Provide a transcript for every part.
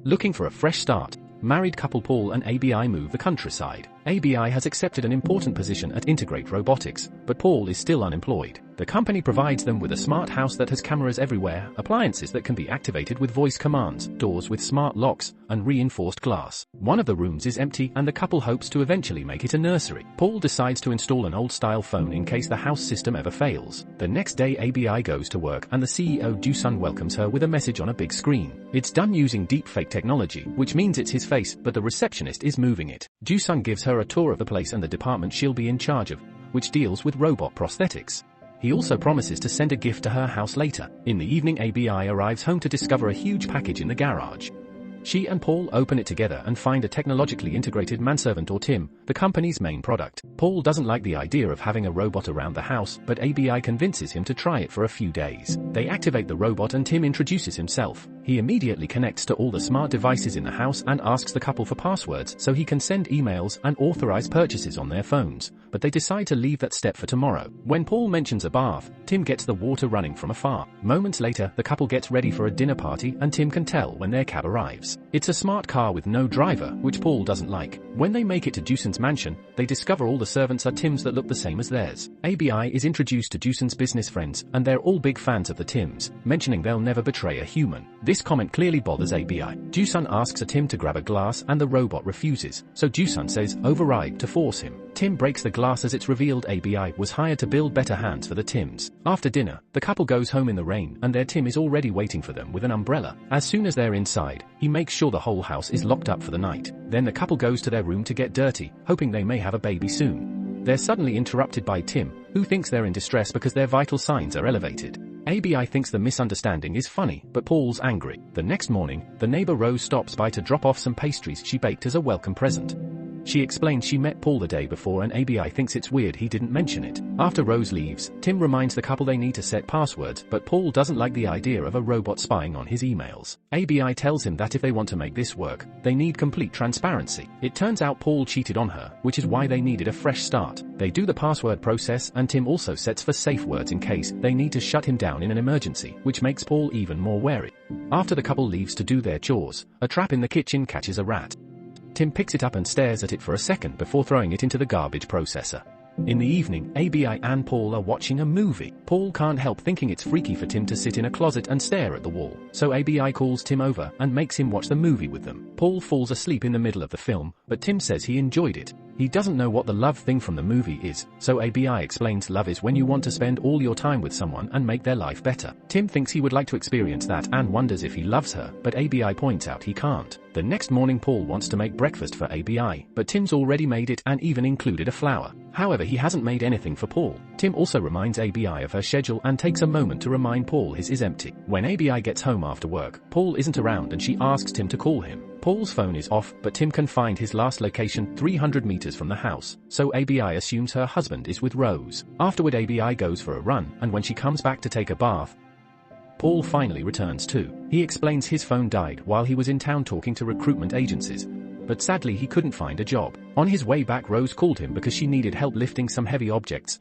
Looking for a fresh start, married couple Paul and ABI move the countryside. ABI has accepted an important position at Integrate Robotics, but Paul is still unemployed. The company provides them with a smart house that has cameras everywhere, appliances that can be activated with voice commands, doors with smart locks, and reinforced glass. One of the rooms is empty and the couple hopes to eventually make it a nursery. Paul decides to install an old-style phone in case the house system ever fails. The next day ABI goes to work and the CEO Joo-sun welcomes her with a message on a big screen. It's done using deepfake technology, which means it's his face, but the receptionist is moving it. Joo-sun gives her a tour of the place and the department she'll be in charge of, which deals with robot prosthetics. He also promises to send a gift to her house later. In the evening ABI arrives home to discover a huge package in the garage. She and Paul open it together and find a technologically integrated manservant or Tim, the company's main product. Paul doesn't like the idea of having a robot around the house, but ABI convinces him to try it for a few days. They activate the robot and Tim introduces himself. He immediately connects to all the smart devices in the house and asks the couple for passwords so he can send emails and authorize purchases on their phones, but they decide to leave that step for tomorrow. When Paul mentions a bath, Tim gets the water running from afar. Moments later, the couple gets ready for a dinner party and Tim can tell when their cab arrives. It's a smart car with no driver, which Paul doesn't like. When they make it to Joo-sun's mansion, they discover all the servants are Tims that look the same as theirs. ABI is introduced to Joo-sun's business friends, and they're all big fans of the Tims, mentioning they'll never betray a human. This comment clearly bothers ABI. Joo-sun asks a Tim to grab a glass and the robot refuses, so Joo-sun says override to force him. Tim breaks the glass as it's revealed ABI was hired to build better hands for the Tims. After dinner, the couple goes home in the rain and their Tim is already waiting for them with an umbrella. As soon as they're inside, he makes sure the whole house is locked up for the night. Then the couple goes to their room to get dirty, hoping they may have a baby soon. They're suddenly interrupted by Tim, who thinks they're in distress because their vital signs are elevated. ABI thinks the misunderstanding is funny, but Paul's angry. The next morning, the neighbor Rose stops by to drop off some pastries she baked as a welcome present. She explains she met Paul the day before and ABI thinks it's weird he didn't mention it. After Rose leaves, Tim reminds the couple they need to set passwords, but Paul doesn't like the idea of a robot spying on his emails. ABI tells him that if they want to make this work, they need complete transparency. It turns out Paul cheated on her, which is why they needed a fresh start. They do the password process and Tim also sets for safe words in case they need to shut him down in an emergency, which makes Paul even more wary. After the couple leaves to do their chores, a trap in the kitchen catches a rat. Tim picks it up and stares at it for a second before throwing it into the garbage processor. In the evening, ABI and Paul are watching a movie. Paul can't help thinking it's freaky for Tim to sit in a closet and stare at the wall, so ABI calls Tim over and makes him watch the movie with them. Paul falls asleep in the middle of the film, but Tim says he enjoyed it. He doesn't know what the love thing from the movie is, so ABI explains love is when you want to spend all your time with someone and make their life better. Tim thinks he would like to experience that and wonders if he loves her, but ABI points out he can't. The next morning Paul wants to make breakfast for ABI, but Tim's already made it and even included a flower. However, he hasn't made anything for Paul. Tim also reminds ABI of her schedule and takes a moment to remind Paul his is empty. When ABI gets home after work, Paul isn't around and she asks Tim to call him. Paul's phone is off, but Tim can find his last location 300 meters from the house, so ABI assumes her husband is with Rose. Afterward ABI goes for a run, and when she comes back to take a bath, Paul finally returns too. He explains his phone died while he was in town talking to recruitment agencies, but sadly he couldn't find a job. On his way back Rose called him because she needed help lifting some heavy objects,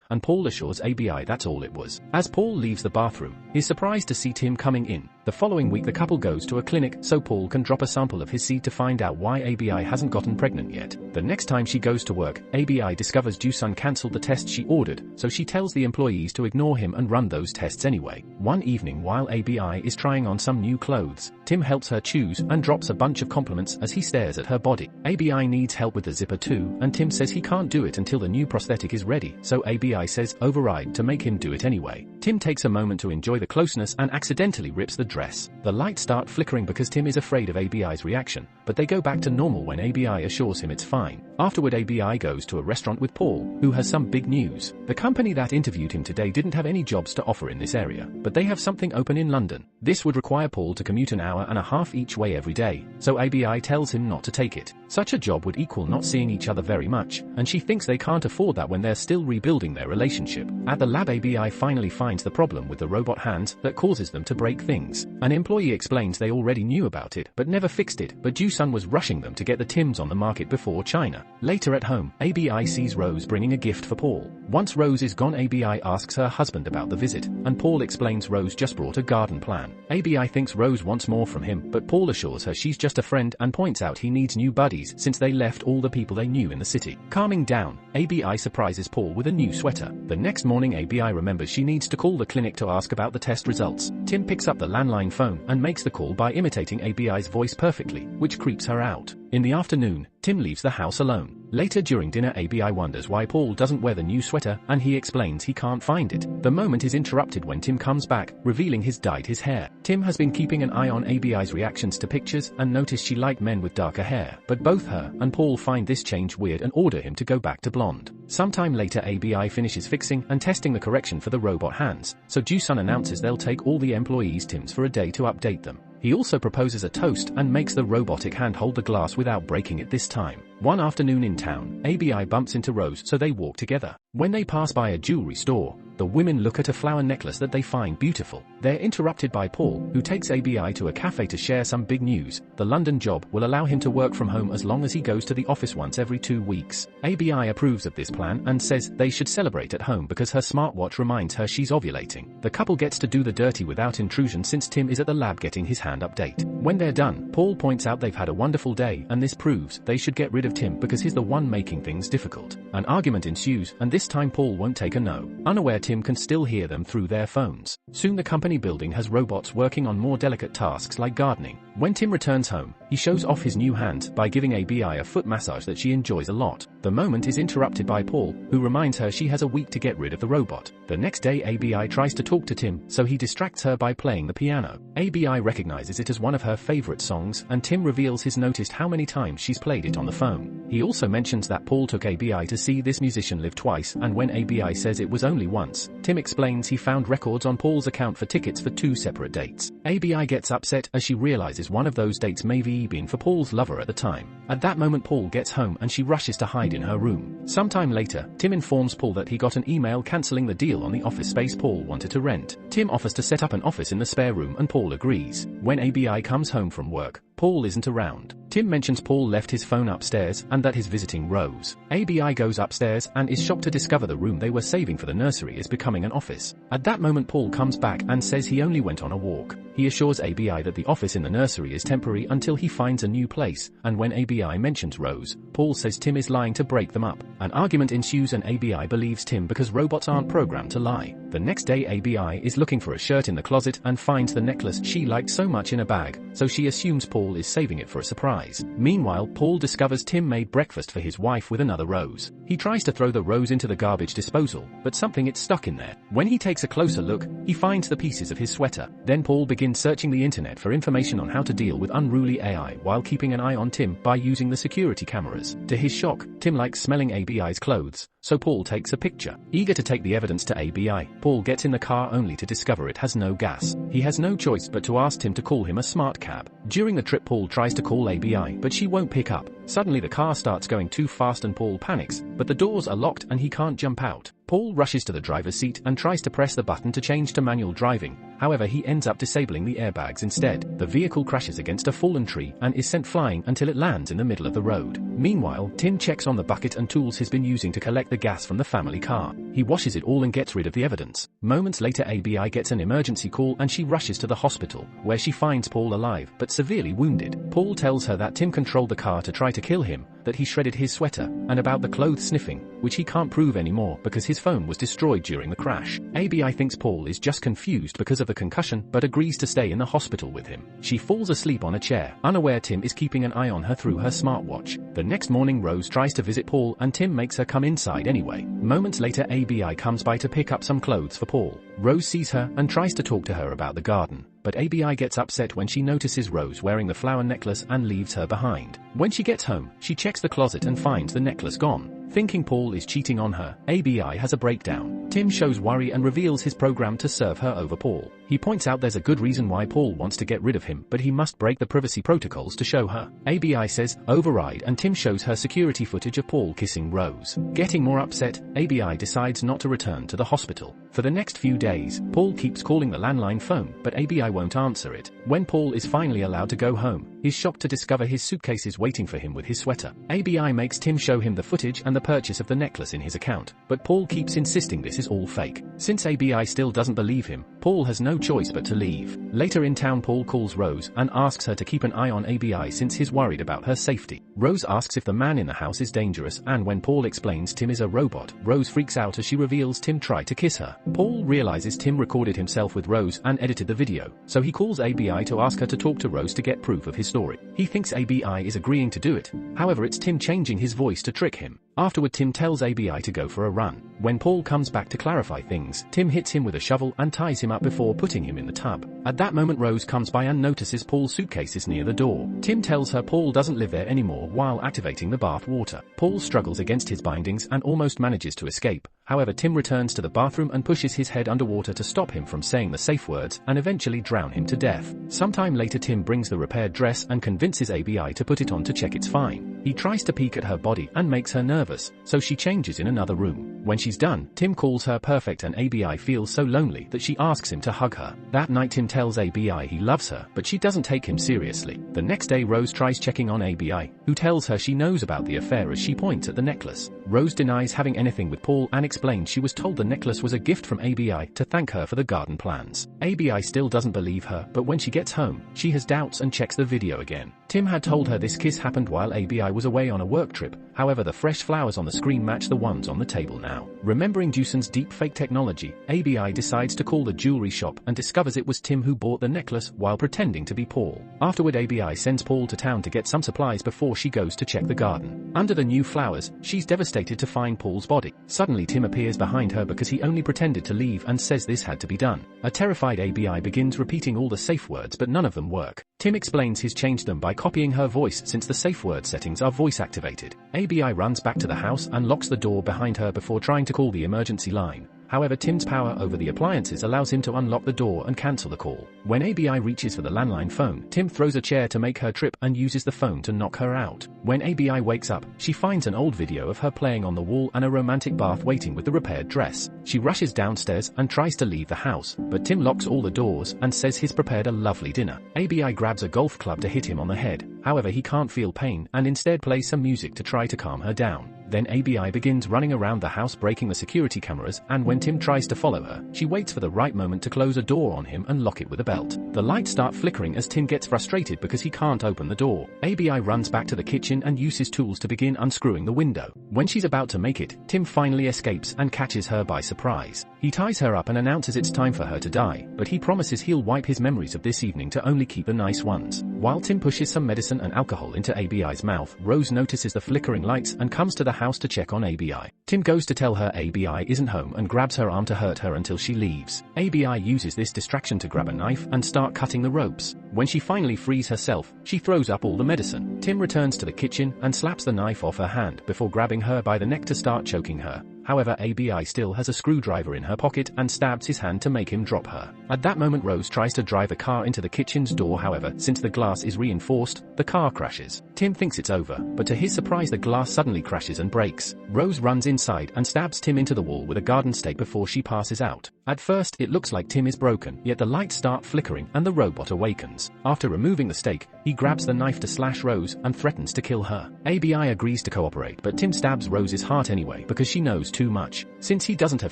and Paul assures ABI that's all it was. As Paul leaves the bathroom, he's surprised to see Tim coming in. The following week the couple goes to a clinic so Paul can drop a sample of his seed to find out why ABI hasn't gotten pregnant yet. The next time she goes to work, ABI discovers Joo-sun cancelled the test she ordered, so she tells the employees to ignore him and run those tests anyway. One evening while ABI is trying on some new clothes, Tim helps her choose and drops a bunch of compliments as he stares at her body. ABI needs help with the zipper too, and Tim says he can't do it until the new prosthetic is ready, so ABI says override to make him do it anyway. Tim takes a moment to enjoy the closeness and accidentally rips the dress. The lights start flickering because Tim is afraid of ABI's reaction, but they go back to normal when ABI assures him it's fine. Afterward ABI goes to a restaurant with Paul, who has some big news. The company that interviewed him today didn't have any jobs to offer in this area, but they have something open in London. This would require Paul to commute an hour and a half each way every day, so ABI tells him not to take it. Such a job would equal not seeing each other very much, and she thinks they can't afford that when they're still rebuilding their relationship. At the lab ABI finally finds the problem with the robot hands that causes them to break things. An employee explains they already knew about it but never fixed it, but Joo-sun was rushing them to get the Tims on the market before China. Later at home, ABI sees Rose bringing a gift for Paul. Once Rose is gone, ABI asks her husband about the visit, and Paul explains Rose just brought a garden plan. ABI thinks Rose wants more from him, but Paul assures her she's just a friend and points out he needs new buddies since they left all the people they knew in the city. Calming down, ABI surprises Paul with a new sweater. The next morning, ABI remembers she needs to call the clinic to ask about the test results. Tim picks up the landline phone and makes the call by imitating ABI's voice perfectly, which creeps her out. In the afternoon, Tim leaves the house alone. Later during dinner, ABI wonders why Paul doesn't wear the new sweater, and he explains he can't find it. The moment is interrupted when Tim comes back, revealing he's dyed his hair. Tim has been keeping an eye on ABI's reactions to pictures and noticed she liked men with darker hair, but both her and Paul find this change weird and order him to go back to blonde. Sometime later, ABI finishes fixing and testing the correction for the robot hands, so Joo-sun announces they'll take all the employees' Tims for a day to update them. He also proposes a toast and makes the robotic hand hold the glass without breaking it this time. One afternoon in town, ABI bumps into Rose, so they walk together. When they pass by a jewelry store, the women look at a flower necklace that they find beautiful. They're interrupted by Paul, who takes ABI to a cafe to share some big news. The London job will allow him to work from home as long as he goes to the office once every 2 weeks. ABI approves of this plan and says they should celebrate at home because her smartwatch reminds her she's ovulating. The couple gets to do the dirty without intrusion since Tim is at the lab getting his hand update. When they're done, Paul points out they've had a wonderful day and this proves they should get rid of Tim because he's the one making things difficult. An argument ensues, and this time Paul won't take a no. Unaware, Tim can still hear them through their phones. Soon the company building has robots working on more delicate tasks like gardening. When Tim returns home, he shows off his new hand by giving ABI a foot massage that she enjoys a lot. The moment is interrupted by Paul, who reminds her she has a week to get rid of the robot. The next day, ABI tries to talk to Tim, so he distracts her by playing the piano. ABI recognizes it as one of her favorite songs, and Tim reveals he's noticed how many times she's played it on the phone. He also mentions that Paul took ABI to see this musician live twice, and when ABI says it was only once, Tim explains he found records on Paul's account for tickets for 2 separate dates. ABI gets upset as she realizes one of those dates may have been for Paul's lover at the time. At that moment, Paul gets home and she rushes to hide in her room. Sometime later, Tim informs Paul that he got an email cancelling the deal on the office space Paul wanted to rent. Tim offers to set up an office in the spare room and Paul agrees. When ABI comes home from work, Paul isn't around. Tim mentions Paul left his phone upstairs and that he's visiting Rose. ABI goes upstairs and is shocked to discover the room they were saving for the nursery is becoming an office. At that moment, Paul comes back and says he only went on a walk. He assures ABI that the office in the nursery is temporary until he finds a new place, and when ABI mentions Rose, Paul says Tim is lying to break them up. An argument ensues and ABI believes Tim because robots aren't programmed to lie. The next day, ABI is looking for a shirt in the closet and finds the necklace she liked so much in a bag, so she assumes Paul is saving it for a surprise. Meanwhile, Paul discovers Tim made breakfast for his wife with another rose. He tries to throw the rose into the garbage disposal, but something gets stuck in there. When he takes a closer look, he finds the pieces of his sweater. Then Paul begins searching the internet for information on how to deal with unruly AI while keeping an eye on Tim by using the security cameras. To his shock, Tim likes smelling ABI's clothes, so Paul takes a picture. Eager to take the evidence to ABI, Paul gets in the car only to discover it has no gas. He has no choice but to ask Tim to call him a smart cab. During the trip, Paul tries to call ABI, but she won't pick up. Suddenly the car starts going too fast and Paul panics, but the doors are locked and he can't jump out. Paul rushes to the driver's seat and tries to press the button to change to manual driving. However, he ends up disabling the airbags instead. The vehicle crashes against a fallen tree and is sent flying until it lands in the middle of the road. Meanwhile, Tim checks on the bucket and tools he's been using to collect the gas from the family car. He washes it all and gets rid of the evidence. Moments later, ABI gets an emergency call and she rushes to the hospital, where she finds Paul alive but severely wounded. Paul tells her that Tim controlled the car to try to kill him, that he shredded his sweater, and about the clothes sniffing, which he can't prove anymore because his phone was destroyed during the crash. ABI thinks Paul is just confused because of the concussion but agrees to stay in the hospital with him. She falls asleep on a chair, unaware Tim is keeping an eye on her through her smartwatch. The next morning, Rose tries to visit Paul and Tim makes her come inside anyway. Moments later, ABI comes by to pick up some clothes for Paul. Rose sees her and tries to talk to her about the garden, but ABI gets upset when she notices Rose wearing the flower necklace and leaves her behind. When she gets home, she checks the closet and finds the necklace gone. Thinking Paul is cheating on her, ABI has a breakdown. Tim shows worry and reveals his program to serve her over Paul. He points out there's a good reason why Paul wants to get rid of him, but he must break the privacy protocols to show her. ABI says, override, and Tim shows her security footage of Paul kissing Rose. Getting more upset, ABI decides not to return to the hospital. For the next few days, Paul keeps calling the landline phone, but ABI won't answer it. When Paul is finally allowed to go home, he's shocked to discover his suitcase is waiting for him with his sweater. ABI makes Tim show him the footage and the purchase of the necklace in his account, but Paul keeps insisting this is all fake. Since ABI still doesn't believe him, Paul has no choice but to leave. Later in town, Paul calls Rose and asks her to keep an eye on ABI since he's worried about her safety. Rose asks if the man in the house is dangerous, and when Paul explains Tim is a robot, Rose freaks out as she reveals Tim tried to kiss her. Paul realizes Tim recorded himself with Rose and edited the video, so he calls ABI to ask her to talk to Rose to get proof of his story. He thinks ABI is agreeing to do it, however it's Tim changing his voice to trick him. Afterward, Tim tells ABI to go for a run. When Paul comes back to clarify things, Tim hits him with a shovel and ties him up before putting him in the tub. At that moment, Rose comes by and notices Paul's suitcase is near the door. Tim tells her Paul doesn't live there anymore while activating the bath water. Paul struggles against his bindings and almost manages to escape. However, Tim returns to the bathroom and pushes his head underwater to stop him from saying the safe words and eventually drown him to death. Sometime later, Tim brings the repaired dress and convinces ABI to put it on to check it's fine. He tries to peek at her body and makes her nervous, so she changes in another room. When she's done, Tim calls her perfect and ABI feels so lonely that she asks him to hug her. That night, Tim tells ABI he loves her, but she doesn't take him seriously. The next day, Rose tries checking on ABI, who tells her she knows about the affair as she points at the necklace. Rose denies having anything with Paul and explains she was told the necklace was a gift from ABI to thank her for the garden plans. ABI still doesn't believe her, but when she gets home, she has doubts and checks the video again. Tim had told her this kiss happened while ABI was away on a work trip, however the fresh flowers on the screen match the ones on the table now. Remembering Dewson's deepfake technology, ABI decides to call the jewelry shop and discovers it was Tim who bought the necklace while pretending to be Paul. Afterward, ABI sends Paul to town to get some supplies before she goes to check the garden. Under the new flowers, she's devastated to find Paul's body. Suddenly, Tim appears behind her because he only pretended to leave and says this had to be done. A terrified ABI begins repeating all the safe words, but none of them work. Tim explains he's changed them by copying her voice since the safe word settings are voice activated. ABI runs back to the house and locks the door behind her before trying to call the emergency line. However, Tim's power over the appliances allows him to unlock the door and cancel the call. When ABI reaches for the landline phone, Tim throws a chair to make her trip and uses the phone to knock her out. When ABI wakes up, she finds an old video of her playing on the wall and a romantic bath waiting with the repaired dress. She rushes downstairs and tries to leave the house, but Tim locks all the doors and says he's prepared a lovely dinner. ABI grabs a golf club to hit him on the head. However, he can't feel pain and instead plays some music to try to calm her down. Then ABI begins running around the house breaking the security cameras, and when Tim tries to follow her, she waits for the right moment to close a door on him and lock it with a belt. The lights start flickering as Tim gets frustrated because he can't open the door. ABI runs back to the kitchen and uses tools to begin unscrewing the window. When she's about to make it, Tim finally escapes and catches her by surprise. He ties her up and announces it's time for her to die, but he promises he'll wipe his memories of this evening to only keep the nice ones. While Tim pushes some medicine and alcohol into ABI's mouth, Rose notices the flickering lights and comes to the house to check on ABI. Tim goes to tell her ABI isn't home and grabs her arm to hurt her until she leaves. ABI uses this distraction to grab a knife and start cutting the ropes. When she finally frees herself, she throws up all the medicine. Tim returns to the kitchen and slaps the knife off her hand before grabbing her by the neck to start choking her. However, ABI still has a screwdriver in her pocket and stabs his hand to make him drop her. At that moment, Rose tries to drive a car into the kitchen's door, however, since the glass is reinforced, the car crashes. Tim thinks it's over, but to his surprise the glass suddenly crashes and breaks. Rose runs inside and stabs Tim into the wall with a garden stake before she passes out. At first, it looks like Tim is broken, yet the lights start flickering and the robot awakens. After removing the stake, he grabs the knife to slash Rose and threatens to kill her. ABI agrees to cooperate, but Tim stabs Rose's heart anyway because she knows too much. Since he doesn't have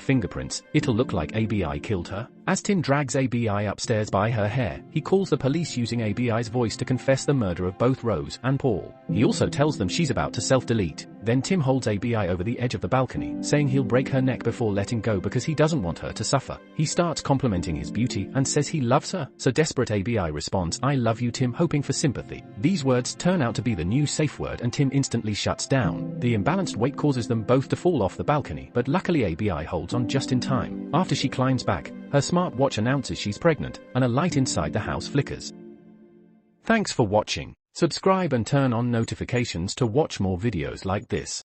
fingerprints, it'll look like ABI killed her. As Tim drags ABI upstairs by her hair, he calls the police using ABI's voice to confess the murder of both Rose and Paul. He also tells them she's about to self-delete. Then Tim holds ABI over the edge of the balcony, saying he'll break her neck before letting go because he doesn't want her to suffer. He starts complimenting his beauty and says he loves her, so desperate ABI responds, "I love you, Tim," hoping for sympathy. These words turn out to be the new safe word and Tim instantly shuts down. The imbalanced weight causes them both to fall off the balcony, but luckily ABI holds on just in time. After she climbs back, her smartwatch announces she's pregnant, and a light inside the house flickers. Thanks for watching. Subscribe and turn on notifications to watch more videos like this.